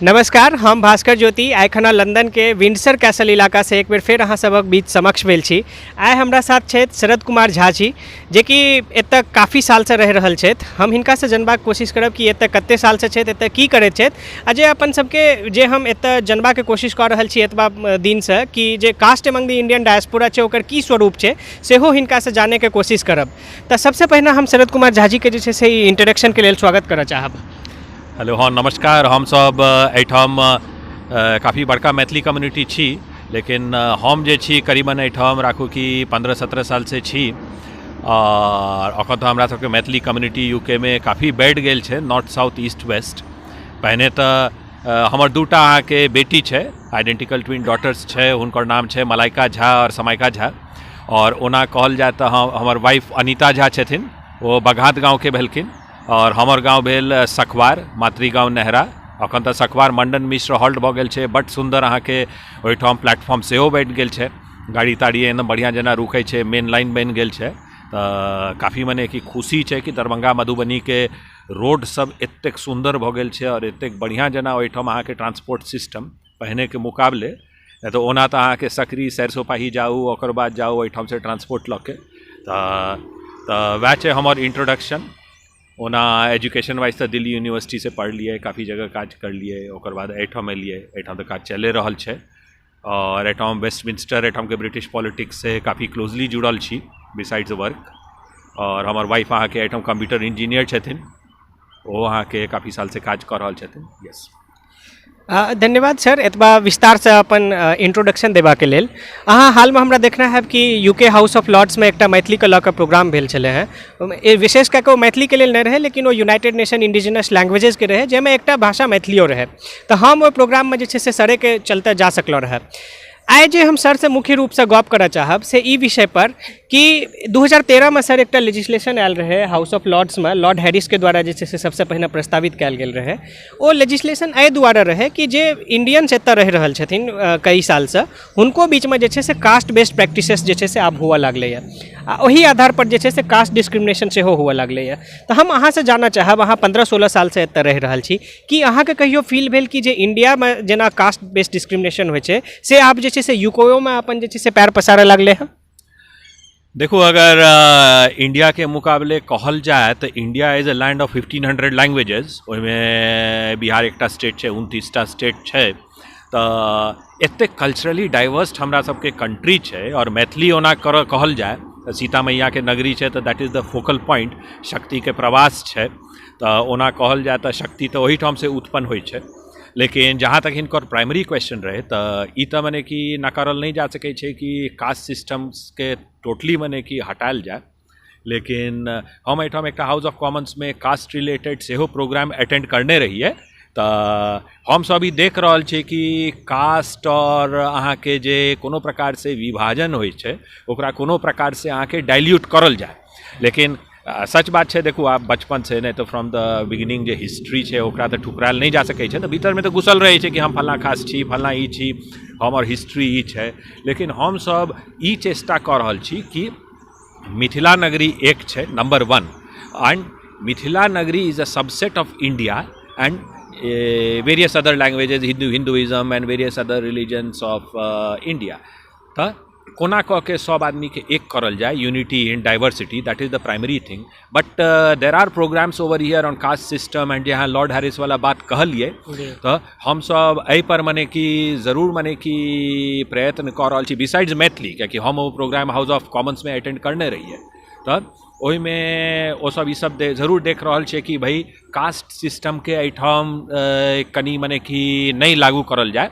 नमस्कार, हम भास्कर ज्योति आइखना लंदन के विंडसर कैसल इलाका से एक बेर फिर अहाँ सबक बीच समक्ष भेल छी। आइ हमरा साथ छथि शरद कुमार झा जी, जे कि एतऽ काफ़ी साल से रह रहल छथि। हम हिनका से जनबाक कोशिश करब कि एतऽ कते साल से छथि, एतऽ की करैत छथि, आ जे अपन सबके जे हम एतऽ जनबाक कोशिश कऽ रहल छी एतबा दिन से कि जे caste among the Indian diaspora छै ओकर की स्वरूप छै सेहो हिनका से जाने के कोशिश करब। तऽ सबसे पहिने हम शरद कुमार झा जी के जे छै से इंट्रोडक्शन के लेल स्वागत करऽ चाहब। हेलो, हाँ नमस्कार। हम सब एहिठाम काफ़ी बड़का मैथिली कम्युनिटी छी, लेकिन हम जे छी करीबन एहिठाम राखू कि 15-17 साल से छी। और अखन तो हमरा सबके मैथिली कम्युनिटी यूके में काफ़ी बढ़ि गेल छै, नॉर्थ साउथ ईस्ट वेस्ट। पहिने तऽ हमर दूटा अहाँके बेटी छै, आइडेंटिकल ट्विन डॉटर्स छै, हुनकर नाम छै मलाइका झा और समाइका झा। और ओना कहल जाए तऽ हमर वाइफ अनीता झा छथिन, वो बघात गाँव के भेलखिन, और हमर गाँव भेल सखवार, मातृगाँव नहरा। अखन तऽ सखवार मंडन मिश्र हॉल्ट भऽ गेल छै, बड सुंदर अहाँके ओहिठाम प्लेटफॉर्म सेहो बनि गेल छै, गाड़ी ताड़ी एकदम बढ़िया जेना रुकै छै, मेन लाइन बनि गेल छै। तऽ काफ़ी मने कि खुशी छै कि दरभंगा मधुबनी के रोड सब एतेक सुंदर भऽ गेल छै और एतेक बढ़िया जेना ओहिठाम अहाँके ट्रांसपोर्ट सिस्टम पहिने के मुकाबले। तऽ ओना तऽ अहाँके सकरी सरिसोपाही जाऊ, ओकर बाद जाऊ ओहिठाम से ट्रांसपोर्ट लऽ के। तऽ वएह छै हमर इंट्रोडक्शन। ओना एजुकेशन वाइज तऽ दिल्ली यूनिवर्सिटी से पढ़लिए, काफ़ी जगह काज करलिए, ओकर बाद एहिठाम एलिए, एहिठाम तऽ काज चले रहल छै। और एहिठाम वेस्टमिंस्टर एहिठाम के ब्रिटिश पॉलिटिक्स से काफ़ी क्लोजली जुड़ल छी बिसाइड्स वर्क। और हमर वाइफ अहाँके एहिठाम कंप्यूटर इंजीनियर छथिन, ओ अहाँके काफ़ी साल से काज कऽ रहल छथिन। यस, धन्यवाद सर एतबा विस्तार से अपन इंट्रोडक्शन देबा के लेल। अहाँ हाल में हमरा देखना है कि यूके हाउस ऑफ लॉर्ड्स में एकटा मैथिली के लऽ कऽ प्रोग्राम भेल छलै हैं। विशेष कऽ के ओ मैथिली के लेल नहीं रहे, लेकिन वो यूनाइटेड नेशन इंडिजिनस लैंग्वेजेस के रहे, जाहिमे एकटा भाषा मैथिलियो रहे। तऽ हम ओहि प्रोग्राम में जे छै से सरे के चलते जा सकलौ रहे। आइ जे हम सर से मुख्य रूप से गप करऽ चाहब से ई विषय पर कि 2013 में सर एकटा लेजिस्लेशन आयल रहे हाउस ऑफ लॉर्ड्स में, लॉर्ड हैरिस के द्वारा जे छै से सबसे पहिने प्रस्तावित कयल गेल रहे। ओ लेजिस्लेशन एहि दुआरे रहे कि जे इंडियंस एतऽ रहि रहल छथिन कई साल से, हुनको बीच में जे छै से कास्ट बेस्ड प्रैक्टिसेस जे छै से आब हुअ लागलैए, आ ओही आधार पर जे छै से कास्ट डिस्क्रिमिनेशन सेहो हुअ लागलैए। तऽ हम अहाँ से जानऽ चाहब, अहाँ 15-16 साल से एतऽ रहि रहल छी, कि अहाँके कहियो फील भेल कि जे इंडिया में जेना कास्ट बेस्ड डिस्क्रिमिनेशन होइ छै से आब जे छै से यूकेओ में अपन जे छै से पैर पसारऽ लागलै हैं? देखो, अगर इंडिया के मुकाबले कहल जाए तो India is a land of 1500 languages. ओहिमे बिहार एकटा स्टेट छै, 29टा स्टेट छै। तऽ एतेक कल्चरली डाइवर्स हमरा सबके कंट्री छै। और मैथिली ओना कहल जाए तऽ सीता मैया के नगरी छै, तऽ that is the focal point, शक्ति के प्रवास छै। तऽ ओना कहल जाए तऽ शक्ति तऽ ओहीठाम से उत्पन्न होइ छै। लेकिन जहाँ तक हिनकर प्राइमरी क्वेश्चन रहे तऽ ई तऽ मने कि नकारल नहीं जा सकै छै कि कास्ट सिस्टम्स के टोटली मने कि हटायल जाए। लेकिन हम एहिठाम एकटा हाउस ऑफ कॉमन्स में कास्ट रिलेटेड सेहो प्रोग्राम अटेंड करने रहिए। तऽ हम सब ई देख रहल छी कि कास्ट और अहाँके जे कोनो प्रकार से विभाजन होइ छै ओकरा कोनो प्रकार से अहाँके डाइल्यूट करल जाए। लेकिन सच बात छै, देखू आप बचपन से नहीं तो from the beginning J history छै ओकरा तऽ ठुकरायल नहीं जा सकै छै। तऽ भीतर में तऽ घुसल रहै छै कि हम फल्लाँ खास छी, फल्लाँ ई छी, हमर हिस्ट्री ई छै। लेकिन हम सब ई चेष्टा कऽ रहल छी कि मिथिला नगरी एक छै नंबर 1, एंड मिथिला नगरी is a subset of India and various other languages, Hinduism and various other religions of India. तऽ कोना कऽ के सब आदमी के एक करल जाए, unity in diversity, that is the primary thing. But there are programmes over here on caste system and जहाँ लॉर्ड हैरिस वाला बात कहलिए, तो हम सब एहि पर मने कि जरूर मने कि प्रयत्न कऽ रहल छी बिसाइड्स मैथिली, कियाकि हम वो प्रोग्राम हाउस ऑफ कॉमन्स में अटेंड करने रहिए। तऽ ओहिमे ओ सब ई सब जरूर देख रहल छै कि भाई कास्ट सिस्टम के एहिठाम कनी मने कि नहीं लागू करल जाए।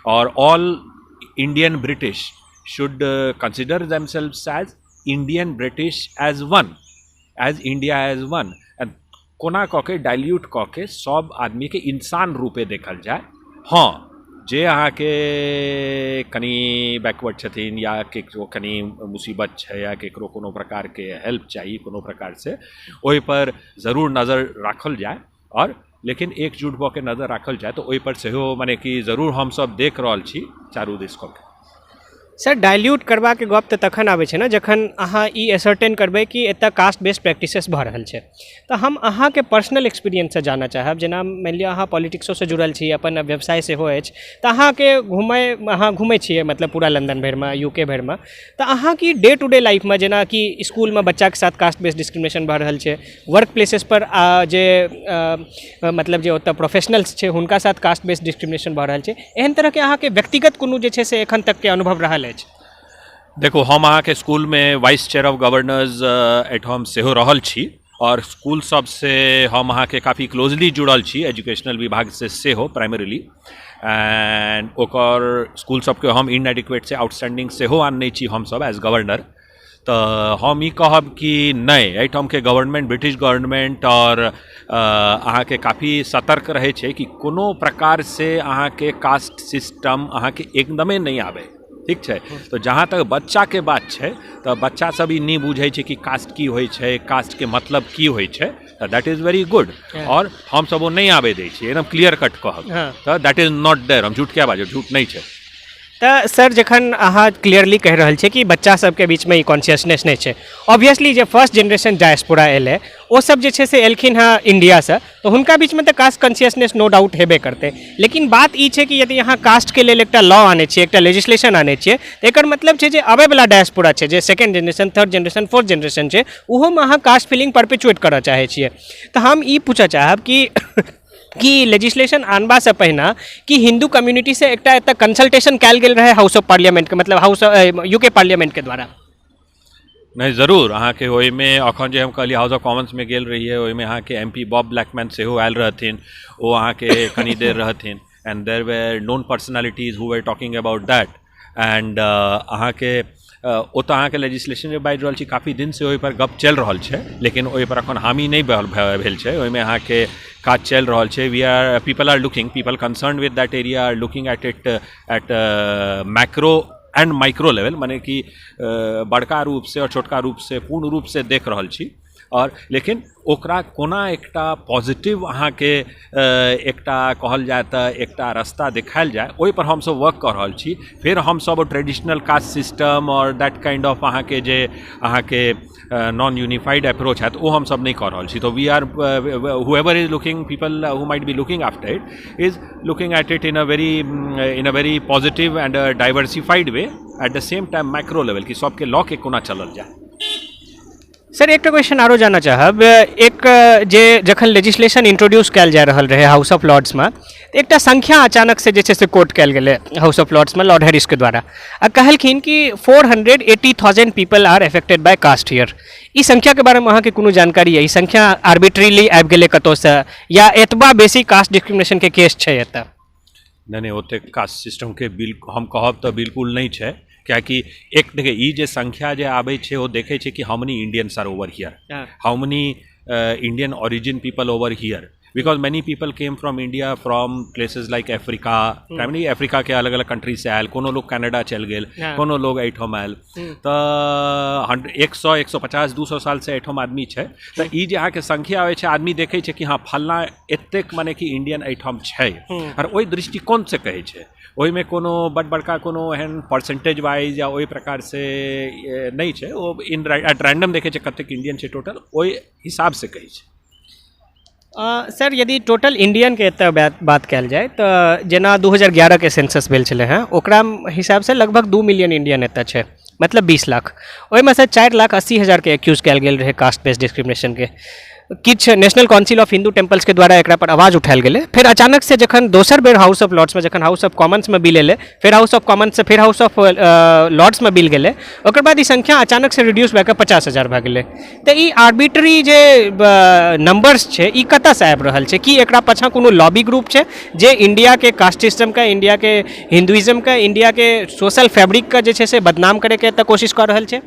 और all Indian British should consider themselves as Indian British as one, as India as one, and कोना कऽ के डाइल्यूट कऽ के सब आदमी के इंसान रूपे देखल जाए। हाँ, जे अहाँके कनी बैकवर्ड छथिन या केकरो कनी मुसीबत छै या केकरो कोनो प्रकार के हेल्प चाहिए कोनो प्रकार से, ओहि पर जरूर नज़र राखल जाए। और लेकिन एकजुट भऽ के नज़र राखल जाए तऽ ओहि पर सेहो मने कि जरूर हम सब देख रहल छी चारू दिस कऽ के। सर डाइल्यूट करबाके गप तऽ तखन आबै छै ने जखन अहाँ ई एसर्टेन करबै कि एतऽ कास्ट बेस्ड प्रैक्टिसेस भऽ रहल छै। तऽ हम अहाँके पर्सनल एक्सपीरियंससँ जानऽ चाहब, जेना मानि लिअ अहाँ पॉलिटिक्सोसँ जुड़ल छी, अपन व्यवसाय सेहो अछि, तऽ अहाँके अहाँ घुमै छियै मतलब पूरा लंदन भरिमे, यूके भरिमे, तऽ अहाँ की डे टू डे लाइफमे जेना कि इसकुलमे बच्चाके साथ कास्ट बेस्ड डिस्क्रिमिनेशन भऽ रहल छै, वर्क प्लेसेस पर जे मतलब जे ओतऽ प्रोफेशनल्स छै हुनका साथ कास्ट बेस्ड डिस्क्रिमिनेशन भऽ रहल छै, एहन तरहके अहाँके व्यक्तिगत कोनो जे छै से एखन तकके अनुभव रहल अछि? देखो हम अहाँके स्कूलमे वाइस चेयर ऑफ गवर्नर्स एहिठाम सेहो रहल छी, और स्कूल सबसे हम अहाँके काफ़ी क्लोजली जुड़ल छी एजुकेशनल विभाग से सेहो प्राइमरीली, एंड ओकर स्कूल सबके हम इनएडिक्वेट से आउटस्टैंडिंग सेहो आनने छी हमसब एज गवर्नर। तऽ हम ई कहब कि नहि, एहिठामके गवर्नमेंट, ब्रिटिश गवर्नमेंट और अहाँके काफ़ी सतर्क रहै छै कि कोनो प्रकार से अहाँके कास्ट सिस्टम अहाँके एकदमे नहीं आबै, ठीक छै। तो जहाँ तक बच्चाके बात छै तऽ बच्चा सब ई नहीं बुझै छै कि कास्ट की होइ छै, कास्ट के मतलब की होइ छै, दैट इज़ वेरी गुड, और हम सब वो नहीं आबे दै छियै, एकदम क्लियर कट कहब। तऽ दैट इज नॉट देयर, हम झूठ क्या बाजब, झूठ नहीं छै। तऽ सर जखन अहाँ क्लियरली कहि रहल छियै कि बच्चा सबके बीचमे ई कॉन्शियसनेस नहि छै, ऑब्वियसली जे फर्स्ट जेनरेशन डायस्पोरा एलै ओ सब जे छै से एलखिन हँ इंडियासँ, तऽ हुनका बीचमे तऽ कास्ट कॉन्शियसनेस नो डाउट हेबे करतै, लेकिन बात ई छै कि यदि अहाँ कास्टके लेल एकटा लॉ आनै छियै, एकटा लेजिस्लेशन आनै छियै, तऽ एकर मतलब छै जे आबैवला डायस्पोरा छै, जे second generation, third generation, fourth generation छै, ओहोमे अहाँ कास्ट फीलिंग परपेचुएट करऽ चाहै छियै। तऽ हम ई पूछऽ चाहब कि लेजिस्लेशन आनबासँ पहिने कि हिंदू कम्युनिटी से एकटा एतऽ कंसल्टेशन कयल गेल रहै हाउस ऑफ पार्लियामेंट के, मतलब हाउस यूके पार्लियामेंट के द्वारा? नहीं, जरूर अहाँके ओहिमे अखन जे हम कहलिए हाउस ऑफ कॉमन्स में गेल रहिए, ओहिमे अहाँके MP बॉब ब्लैकमैन सेहो आयल रहथिन, ओ अहाँके कनी देर रहथिन, and there were known personalities who were talking about that, and अहाँके ओतऽ अहाँके लेजिस्लेशन जे बाजि रहल छी काफ़ी दिन से ओहि पर गप चल रहल छै, लेकिन ओहि पर अखन हामी नहीं भेल छै, ओहिमे अहाँके काज चल रहल छै। People are looking, people concern with that area are looking at it at macro and micro level, माने कि बड़का रूप से और छोटका रूप से पूर्ण रूप से देख रहल छी, और लेकिन ओकरा कोना एकटा पॉजिटिव अहाँके एकटा कहल जाए तऽ एकटा रास्ता देखायल जाए, ओहि पर हम सब वर्क कर रहल छी। फिर हम सब ट्रेडिशनल कास्ट सिस्टम और दैट काइंड ऑफ अहाँके जे अहाँके नॉन यूनिफाइड अप्रोच है, वो हम सब नहीं कर रहल छी। तो we are whoever is looking, people who might be looking after it is looking at it in a very positive and a diversified way, at the same time macro level कि सबके लॉ के कोना चलल जाए। Sir एकटा question आरो जानऽ चाहब, एक जे जखन लेजिस्लेशन इंट्रोड्यूस कयल जा रहल रहे हाउस ऑफ लॉर्ड्समे, तऽ एकटा संख्या अचानक से जे छै से कोट कयल गेलै हाउस ऑफ लॉर्ड्समे लॉर्ड हैरिसके द्वारा, आ कहलखिन कि 480,000 people are affected by caste here. ई संख्याके बारेमे अहाँके कोनो जानकारी है? ई संख्या आर्बिट्रीली आबि गेलै कतौसँ, या एतबा बेसी कास्ट डिस्क्रिमिनेशनके केस छै एतऽ? नहीं, ओते कास्ट सिस्टम के हम कहब तऽ बिल्कुल नहीं छै, कियाकि एक देखिए ई जे संख्या जे आबै छै ओ देखै छै कि how many Indians are over here, how many Indian origin people over here, because many people came from India from places like Africa, primary Africa के अलग अलग कंट्री से आयल, कोनो लोग कनाडा चल गेल, कोनो लोग एहिठाम आयल, तऽ 100, 150, 200 साल से एहिठाम आदमी छै। तऽ ई जे अहाँके संख्या होइ छै, आदमी देखै छै कि हाँ फल्ला एतेक मने कि इंडियन एहिठाम छै, और ओहि दृष्टिकोण से कहै छै, ओहिमे कोनो बड़ बड़का कोनो एहन परसेंटेज वाइज या ओहि प्रकार से नहीं छै, ओ एट रैंडम देखै छै कतेक इंडियन छै टोटल, ओहि हिसाब से कहै छै। सर यदि टोटल इंडियनके एतऽ बात कयल जाए तऽ जेना 2011के सेंसस भेल छलै हँ, ओकरा हिसाबसँ लगभग 2 मिलियन इंडियन एतऽ छै, मतलब 20 लाख। ओहिमे सँ 4,80,000 एक्यूज कयल गेल रहै कास्ट बेस्ड डिस्क्रिमिनेशनके। किछु नेशनल काउंसिल ऑफ हिंदू टेम्पल्सके द्वारा एकरा पर आवाज उठायल गेलै। फिर अचानक से जखन दोसर बेर हाउस ऑफ लॉर्ड्समे, जखन हाउस ऑफ कॉमन्समे बिल एलै, फिर हाउस ऑफ कॉमन्ससँ फिर हाउस ऑफ लॉर्ड्समे बिल गेलै, ओकर बाद ई संख्या अचानक से रिड्यूस भए कऽ 50,000 भए गेलै। तऽ ई आर्बिट्री जे नंबर्स छै, ई कतऽसँ आबि रहल छै? कि एकरा पाछाँ कोनो लॉबी ग्रुप छै जे इंडियाके कास्ट सिस्टमके, इंडियाके हिंदुइज्मके, इंडियाके सोशल फैब्रिकके जे छै से बदनाम करैके एतऽ कोशिश कऽ रहल छै?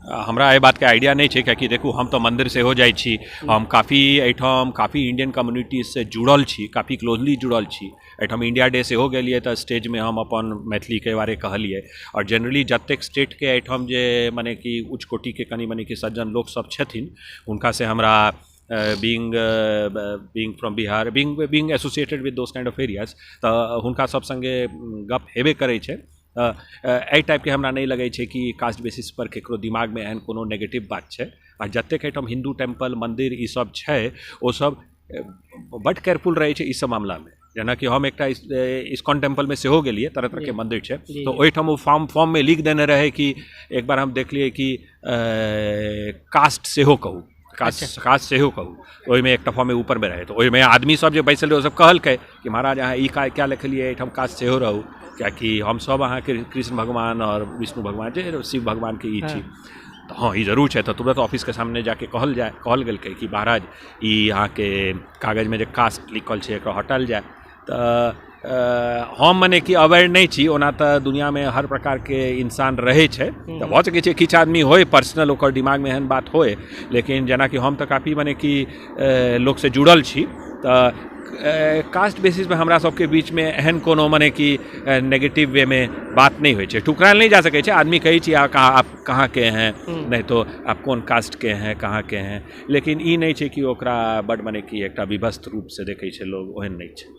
हमरा एहि बातके आइडिया नहीं छै, कियाकि देखू हम तो मंदिर से हो जाइ छी, हम काफ़ी एहिठाम काफ़ी इंडियन कम्युनिटी से जुड़ल छी, काफ़ी क्लोजली जुड़ल छी। एहिठाम इंडिया डे सेहो गेलिए तऽ स्टेजमे हम अपन मैथिलीके बारे कहलिए, और जनरली जतेक स्टेटके एहिठाम जे मने कि उच्च कोटिके कनि मनि कि सज्जन लोक सब छथिन, हुनका से हमरा being from Bihar, being associated with those kind of areas, तऽ हुनका सब संगे गप हेबे करै छै। एहि टाइपके हमरा नहीं लगै छै कि कास्ट बेसिस पर केकरो दिमागमे एहन कोनो नेगेटिव बात छै। आ जतेक एहिठाम हिंदू टेम्पल मन्दिर ईसब छै ओसब बड केयरफुल रहै छै ईसब मामलामे। जेनाकि हम एकटा इस्कॉन टेम्पलमे सेहो गेलिए, तरह तरहके मन्दिर छै, तो ओहिठाम ओ फॉर्ममे लिख देने रहै कि एक बार हम देखलिए कि कास्ट सेहो कहू, कास्ट सेहो कहू, ओहिमे एकटा फॉर्ममे ऊपरमे रहै, तो ओहिमे आदमी सब जे बैसल रहै ओसब कहलकै कि महाराज अहाँ ई क्या लिखलिए, एहिठाम कास्ट सेहो रहू, कियाकि हमसब अहाँके कृष्ण भगवान और विष्णु भगवान जे शिव भगवानके ई छी। तो हाँ ई जरूर है। तो तुरंत ऑफिस के सामने जाके कहल गेल कि महाराज ई अहाँके कागजमे जे कास्ट लिखल छै एकरा हटाल जाए। तो हम मने कि अवेयर नहीं छी, ओना तो दुनिया में हर प्रकार के इंसान रहे छै, तो भऽ सकै छै किछु आदमी होय पर्सनल ओकर दिमाग में एहन बात होय, लेकिन जेना कि हम तो काफ़ी मने कि लोग से जुड़ल छी, तो कास्ट बेसिस में हमरा सबके बीच में एहन कोनो मने कि नेगेटिव वे में बात नहीं होइ छै। ठुकरायल नहीं जा सकै छै, आदमी कहै छी आप कहाँ के हैं, नहीं तो आप कौन कास्ट के हैं, कहाँ के हैं, लेकिन ई नहीं छै कि ओकरा बड मने कि एकटा विभस्त रूप से देखै छै लोग, ओहन नहीं छै।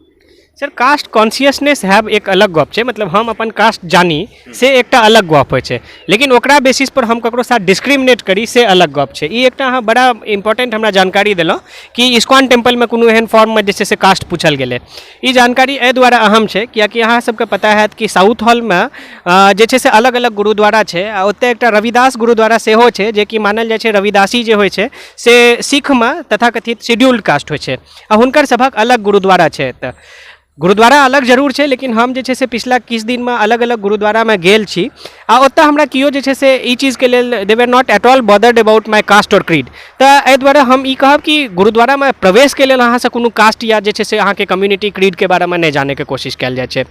सर कास्ट कॉन्शियसनेस हैव एक अलग गप छै, मतलब हम अपन कास्ट जानी से एकटा अलग गप होइ छै, लेकिन ओकरा बेसिस पर हम ककरो साथ डिस्क्रिमिनेट करी से अलग गप छै। ई एकटा अहाँ बड़ा इंपॉर्टेंट हमरा जानकारी देलहुँ कि इस्कॉन टेम्पलमे कोनो एहन फॉर्ममे जे छै से कास्ट पूछल गेलै। ई जानकारी एहि दुआरे अहम छै कियाकि अहाँ सबके पता हैत कि साउथ हॉलमे जे छै से अलग अलग गुरुद्वारा छै, आ ओतऽ एकटा रविदास गुरुद्वारा सेहो छै, जे कि मानल जाइ छै रविदासी जे होइ छै से सिखमे तथाकथित शेड्यूल्ड कास्ट होइ छै, आ हुनकर सभक अलग गुरुद्वारा छै। तऽ गुरुद्वारा अलग जरूर छै, लेकिन हम जे छै से पिछला किछु दिनमे अलग अलग गुरुद्वारामे गेल छी, आ ओतऽ हमरा केओ जे छै से ई चीजके लेल they were not at all bothered about my caste और क्रीड। तऽ एहि दुआरे हम ई कहब कि गुरुद्वारामे प्रवेशके लेल अहाँसँ कोनो कास्ट या जे छै से अहाँके कम्युनिटी क्रीडके बारेमे नहि जानैके कोशिश कयल जाइ छै।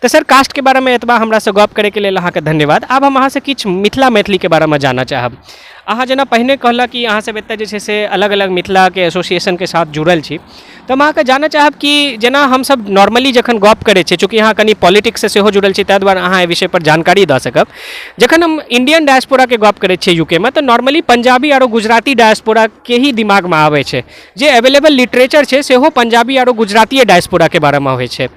तऽ सर कास्टके बारेमे एतबा हमरासँ गप करैके लेल अहाँके धन्यवाद। आब हम अहाँसँ किछु मैथिलीके बारेमे जानऽ चाहब। अहाँ जेना पहिने कहलक कि अहाँ सब एतऽ जे छै से अलग अलग मिथिलाके एसोसिएशनके साथ जुड़ल छी, तऽ हम अहाँके जानऽ चाहब कि जेना हमसब नॉर्मली जखन गप करै छियै, चूँकि अहाँ कनि पॉलिटिक्ससँ सेहो जुड़ल छी ताहि दुआरे अहाँ एहि विषय पर जानकारी दऽ सकब। जखन हम इंडियन डायस्पोराके गप करै छियै यूकेमे, तऽ नॉर्मली पंजाबी आओर गुजराती डायस्पोराके ही दिमागमे आबै छै, जे अवेलेबल लिटरेचर छै सेहो पंजाबी आओर गुजरातीये डायस्पोराके बारेमे होइ छै।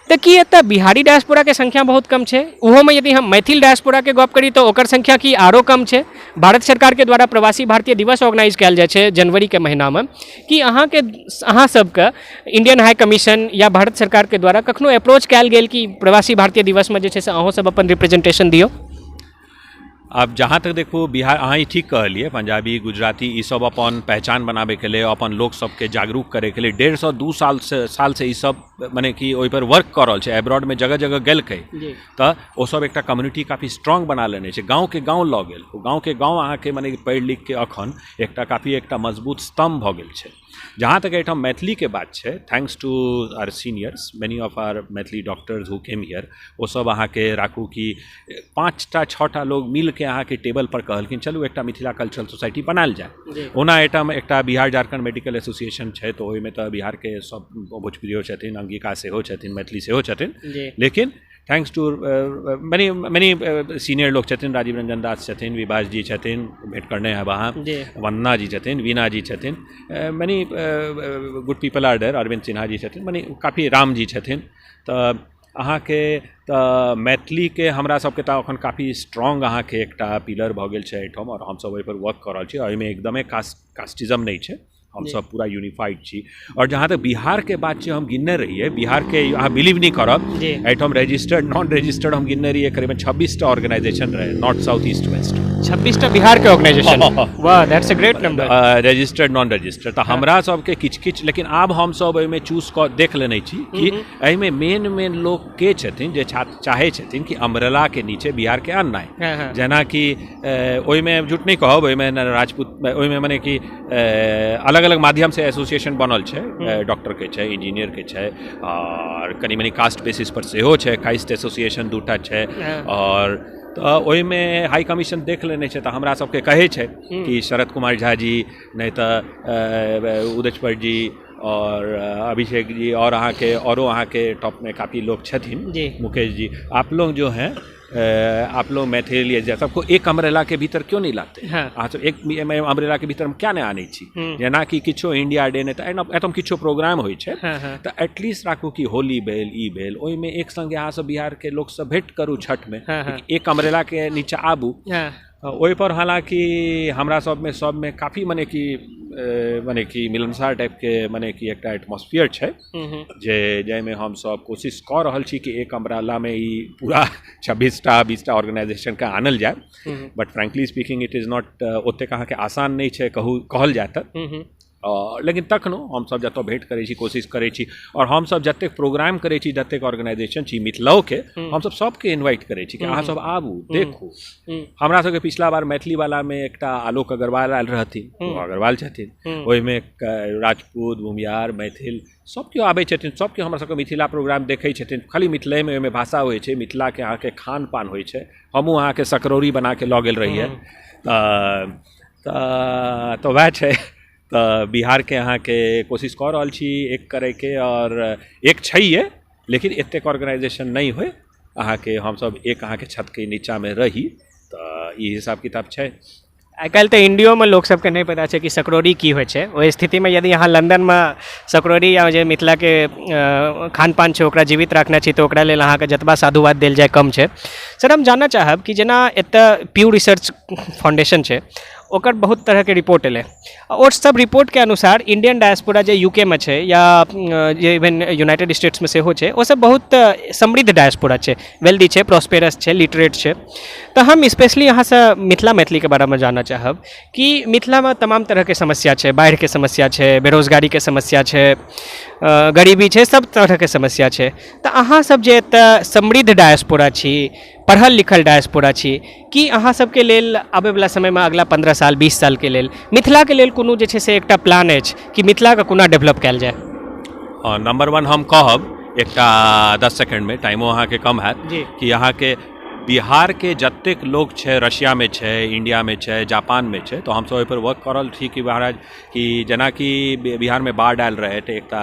तऽ कि एतऽ बिहारी डायस्पोराके संख्या बहुत कम छै? ओहोमे यदि हम मैथिल डायस्पोराके गप करी तऽ ओकर संख्या की आरो कम छै? भारत सरकारके द्वारा प्रवासी भारतीय दिवस ऑर्गेनाइज कयल जाइ छै जनवरीके महीनामे, कि अहाँ सबके इंडियन हाई कमीशन या भारत सरकारके द्वारा कखनो अप्रोच कयल गेल कि प्रवासी भारतीय दिवसमे जे छै से अहूँ सब अपन रिप्रेजेंटेशन दियौ? अब जहाँ तक देखो बिहार अहाँ ई ठीक कहलिए, पंजाबी गुजराती ई सब अपन पहचान बनाबे के लिए, अपन लोग सबके जागरूक करे के लिए 150-2 साल से ई सब मने कि ओहि पर वर्क कर रहल छै, एब्रॉड में जगह जगह गेलकै, तऽ ओ सब एकटा कम्युनिटी काफ़ी स्ट्रॉन्ग बना लेने छै, गाँव के गाँव लऽ गेल, गाँव के गाँव अहाँके मने पढ़ि लिख के अखन एकटा मजबूत स्तंभ भऽ गेल छै। जहाँ तक एहिठाम मैथिली के बात छै, thanks to our seniors, many of our Maithili doctors who came here, ओ सब अहाँके राखू कि 5-6 लोग मिल के अहाँके टेबल पर कहलखिन चलू एकटा मिथिला कल्चरल सोसाइटी बनायल जाए। ओना एहिठाम एकटा बिहार झारखंड मेडिकल एसोसिएशन छै, तो ओहिमे तऽ बिहारके सब भोजपुरियो छथिन, अंगिका सेहो छथिन, मैथिली सेहो छथिन, लेकिन थैंक्स टू मैनी सीनियर लोग छथिन, राजीव रंजन दास छथिन, विभाष जी छथिन, भेंट करने हैं वहाँ, वंदना जी छथिन, वीना जी छथिन, many good people are there, Arvind Sinha ji छथिन, मनी काफ़ी राम जी छथिन। तऽ अहाँके तऽ मैथिलीके हमरा सबके तऽ अखन काफ़ी स्ट्रॉन्ग अहाँके एकटा पिलर भऽ गेल छै एहिठाम, और हमसब ओहि पर वर्क कऽ रहल छी, एहिमे एकदमे कास्टिज्म नहीं छै, हम सब पूरा यूनिफाइड छी। और जहाँ तक बिहार के बात छै, हम गिनने रहिए बिहार के, अहाँ बिलीव नहीं करब, एहिठाम रजिस्टर्ड नॉन रजिस्टर्ड हम गिनने रहिए करीबन 26टा ऑर्गेनाइजेशन रहे, नॉर्थ साउथ ईस्ट वेस्ट, 26टा बिहार के ऑर्गेनाइजेशन। वाह, that's a great number. Registered non registered तऽ हमरा सबके किछ, लेकिन आब हम सब एहिमे चूज कऽ देख लेने छी कि एहिमे मेन लोग के छथिन जे चाहे छथिन कि अम्ब्रेला के नीचे बिहार के आननाइ, जेना कि ओहिमे झूठ नहीं कहब, ओहिमे राजपूत, ओहिमे मने कि अलग अलग माध्यम से एसोसिएशन बनल छै, डॉक्टर के छै, इंजीनियर के छै, और कनी मनी कास्ट बेसिस पर सेहो छै, कास्ट एसोसिएशन 2टा छै, और तऽ ओहिमे हाई कमीशन देख लेने छै, तऽ हमरा सबके कहै छै कि शरद कुमार झा जी, नहीं तऽ उदयचपट जी और अभिषेक जी, और अहाँ के टॉप में काफ़ी लोग छथिन, मुकेश जी, आप लोग जो हैं आप लोग मैथिल या सबको एक अम्ब्रेला के भीतर क्यों नहीं लाते हाँ। अहाँ सब एक अम्ब्रेला के भीतर हम क्या नहीं आनै छी जेनाकि किछो इंडिया डे ने तऽ एतम किछो प्रोग्राम होइ छै हाँ, हाँ। तऽ एटलीस्ट राखू कि होली भेल ई भेल ओहिमे एक संगे अहाँ सब बिहार के लोग सब भेंट करू छठ में हाँ, हाँ। एक अम्ब्रेला के नीचे आबू हाँ, ओहि पर हालांकि हमरा सबमे काफी मने कि मिलनसार टाइप के मने कि एकटा एटमॉस्फेयर छै जे जाहिमे हम सब कोशिश कऽ रहल छी कि एक अम्ब्रेला में ई पूरा 26टा 20टा ऑर्गेनाइजेशन के आनल जाए but frankly speaking it is not ओतेक अहाँके आसान नहि छै कहल जाए तऽ लेकिन तखनो हमसब जतऽ भेंट करै छी कोशिश करै छी और हमसब जतेक प्रोग्राम करै छी जतेक ऑर्गेनाइजेशन छी मिथिलाओ के हमसब सबके इन्वाइट करै छी कि अहाँ सब आबू देखू हमरा सबके पिछला बार मैथिली वाला में एकटा आलोक अग्रवाल आयल रहथिन ओ अग्रवाल छथिन ओहिमे राजपूत भूमिहार मैथिल सब केओ आबै छथिन सब केओ हमरा सबके मिथिला प्रोग्राम देखै छथिन खाली मिथिलेमे ओहिमे भाषा होइ छै मिथिलाके अहाँके खान पान होइ छै हमहूँ अहाँके सकरौरी बना के लऽ गेल रहियै तऽ वएह छै तऽ बिहार के अहाँके कोशिश कऽ रहल छी एक करैके और एक छैहे लेकिन एतेक ऑर्गेनाइजेशन नहीं होय अहाँके हमसब एक अहाँके छत के नीचा में रही तऽ ई हिसाब किताब छै आइ काल्हि तऽ इंडियोमे लोक सबके नहि पता छै कि सकरौरी की होइ छै ओहि स्थितिमे यदि अहाँ लंदनमे सकरौरी या जे मिथिलाके खान पान छै ओकरा जीवित राखना छै तऽ ओकरा लेल अहाँके जतबा साधुवाद देल जाय कम छै सर हम जानना चाहब कि जेना एतऽ प्यू रिसर्च फाउंडेशन छै ओकर बहुत तरहके रिपोर्ट एलै और सब रिपोर्टके अनुसार इंडियन डायस्पोरा जे यूकेमे छै या जे इवन यूनाइटेड स्टेट्समे सेहो छै ओ सब बहुत समृद्ध डायस्पोरा छै वेल्दी छै प्रॉस्पेरस छै लिटरेट छै तऽ हम स्पेशली अहाँसँ मिथिला मैथिलीके बारेमे जानना चाहब कि मिथिलामे तमाम तरहके समस्या छै बाढ़िके समस्या छै बेरोजगारीके समस्या छै गरीबी छै सब तरहके समस्या छै तऽ अहाँ सब जे एतऽ समृद्ध डायस्पोरा छी पढ़ल लिखल डायस्पोरा छी कि अहाँ सबके लेल आबैवला समयमे अगिला 15 साल 20 सालके लेल मिथिलाके लेल कोनो जे छै से एकटा प्लान अछि कि मिथिलाके कोना डेवलप कयल जाय नंबर 1 हम कहब एकटा 10 सेकंड में टाइमो अहाँके कम हैत कि अहाँके बिहार के जतेक लोग छै रशिया में छै इंडिया में छै जापान में छै तो हमसब ओहिपर वर्क करल छी कि महाराज कि जेनाकि बिहार में बाढ़ आयल रहे तऽ एकटा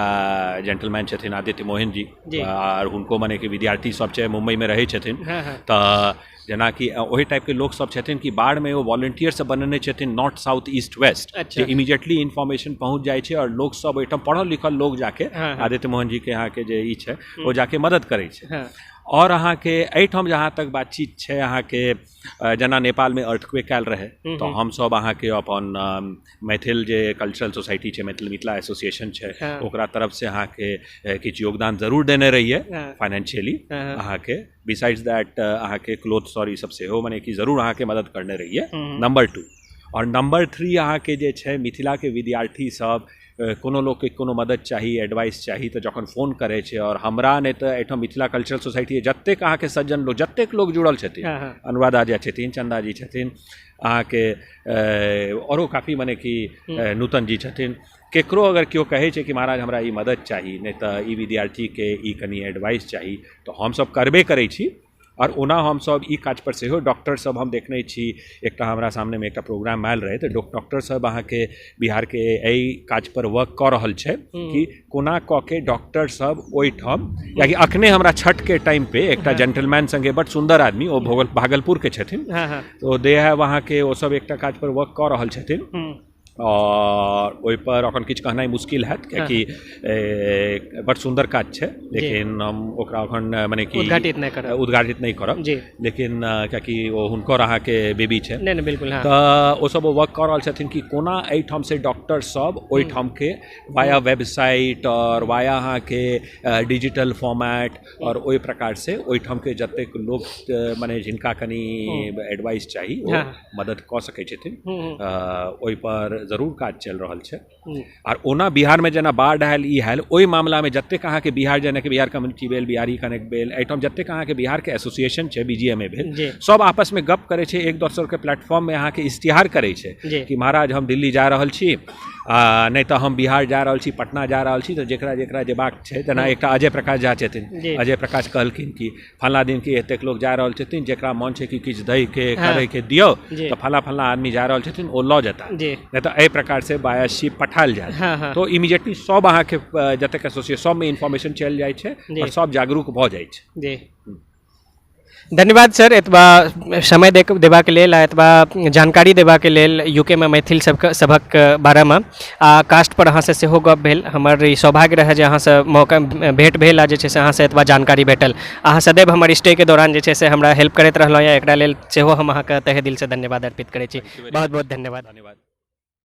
जेंटलमैन छथिन आदित्य मोहन जी और हुनको मने कि विद्यार्थी सब छै मुंबई में रहै छथिन तऽ जेनाकि ओहि टाइपके लोक सब छथिन कि बाढ़मे ओ वॉलंटियर सब बनेने छथिन नॉर्थ साउथ ईस्ट वेस्ट जे इमीडिएटली इन्फॉर्मेशन पहुंच जाइ छै और लोग सब ओहिठाम पढ़ल लिखल लोग जाके आदित्य मोहन जी के अहाँके जे ई छै ओ जाके मदद करै छै और अहाँके एहिठाम जहाँ तक बातचीत छै अहाँके जेना नेपालमे अर्थक्वेक आयल रहे तऽ हमसब अहाँके अपन मैथिल जे कल्चरल सोसाइटी छै मैथिल मिथिला एसोसिएशन छै ओकरा तरफ से अहाँके किछु योगदान जरूर देने रहिए फाइनेंशियली अहाँके बिसाइड्स दैट अहाँके क्लोथ्स और ई सब सेहो मने कि जरूर अहाँके मदद करने रहिए नंबर 2 और नंबर 3 अहाँके जे छै मिथिलाके विद्यार्थी सब कोनो लोकके कोनो मदद चाही एडवाइस चाही तऽ जखन फोन करै छै और हमरा नहि तऽ एहिठाम मिथिला कल्चरल सोसाइटी जतेक अहाँके सज्जन लोग जतेक लोग जुड़ल छथिन अनुराधा जी छथिन चंदा जी छथिन अहाँके औरो काफ़ी मने कि नूतन जी छथिन केकरो अगर केओ कहै छै कि महाराज हमरा ई मदद चाही नहि तऽ ई विद्यार्थीके ई कनि एडवाइस चाही तऽ हमसब करबे करै छी और ओना हमसब ई काज पर सेहो डॉक्टर सब हम देखने छी एकटा हमरा सामने में एकटा प्रोग्राम आयल रहे तऽ डॉक्टर सब अहाँके बिहार के एहि काज पर वर्क कऽ रहल छै कि कोना कऽ के डॉक्टर सब ओहिठाम या कि अखने हमरा छठ के टाइम पे एकटा जेंटलमैन संगे बड़ सुंदर आदमी ओ भागलपुर के छथिन तो दे है वहाँ के ओ सब एकटा काज पर वर्क कऽ रहल छथिन और ओहि पर अखन किछु कहनाइ मुश्किल हैत कियाकि बड़ सुंदर काज छै लेकिन हम ओकरा अखन मने कि उद्घाटित नहीं करब लेकिन कियाकि ओ हुनकर अहाँके बेबी छै नहीं बिल्कुल तऽ ओ सब वर्क कऽ रहल छथिन कि कोना एहिठाम से डॉक्टर सब ओहिठाम के वाया वेबसाइट और वाया अहाँके डिजिटल फॉर्मेट और ओहि प्रकार से ओहिठाम के जतेक लोग मने जिनका कनि एडवाइस चाही ओ मदद कऽ सकै छथिन ओहि पर जरूर काज चल रहल छै और ओना बिहार में जेना बाढ़ आयल ई आयल ओहि मामला में जतेक अहाँके बिहार जेनाकि बिहार कम्युनिटी भेल बिहारी कनेक्ट भेल एहिठाम जतेक अहाँके बिहार के एसोसिएशन छै बीजीएमए भेल सब आपस में गप करे छै एक दोसर के प्लेटफॉर्म में अहाँके इश्तिहार करे छै कि महाराज हम दिल्ली जा रहल छी नहीं तो हम बिहार जा रहल छी पटना जा रहल छी तो जेकरा जेकरा जेबाक छै जेना एकटा अजय प्रकाश झा छथिन अजय प्रकाश कहलखिन कि फला दिन की एतेक लोग जा रहल छथिन जेकरा मन छै कि किछु दै के करे के दियौ तो फला फला आदमी जा रहल छथिन ओ लऽ जेता नहीं तो एहि प्रकार से बायस शिप पठायल जाए तो इमीडिएटली सब अहाँके जतेक एसोसिएशन सब में इन्फॉर्मेशन चलि जाइ छै और सब जागरूक भऽ जाइ छै धन्यवाद सर एतबा समय देबाक लेल आ एतबा जानकारी देबाक लेल यूके में मैथिल सभक बारेमे आ कास्ट पर अहाँसँ सेहो गप भेल। हमर ई सौभाग्य रहै जे अहाँसँ मौका भेट भेल आ जे छै से अहाँसँ एतबा जानकारी भेटल। अहाँ सदैव हमर स्टेके दौरान जे छै से हमरा हेल्प करैत रहलहुँ यऽ, एकरा लेल सेहो हम अहाँके तहे दिलसँ धन्यवाद अर्पित करैत छी। बहुत बहुत धन्यवाद।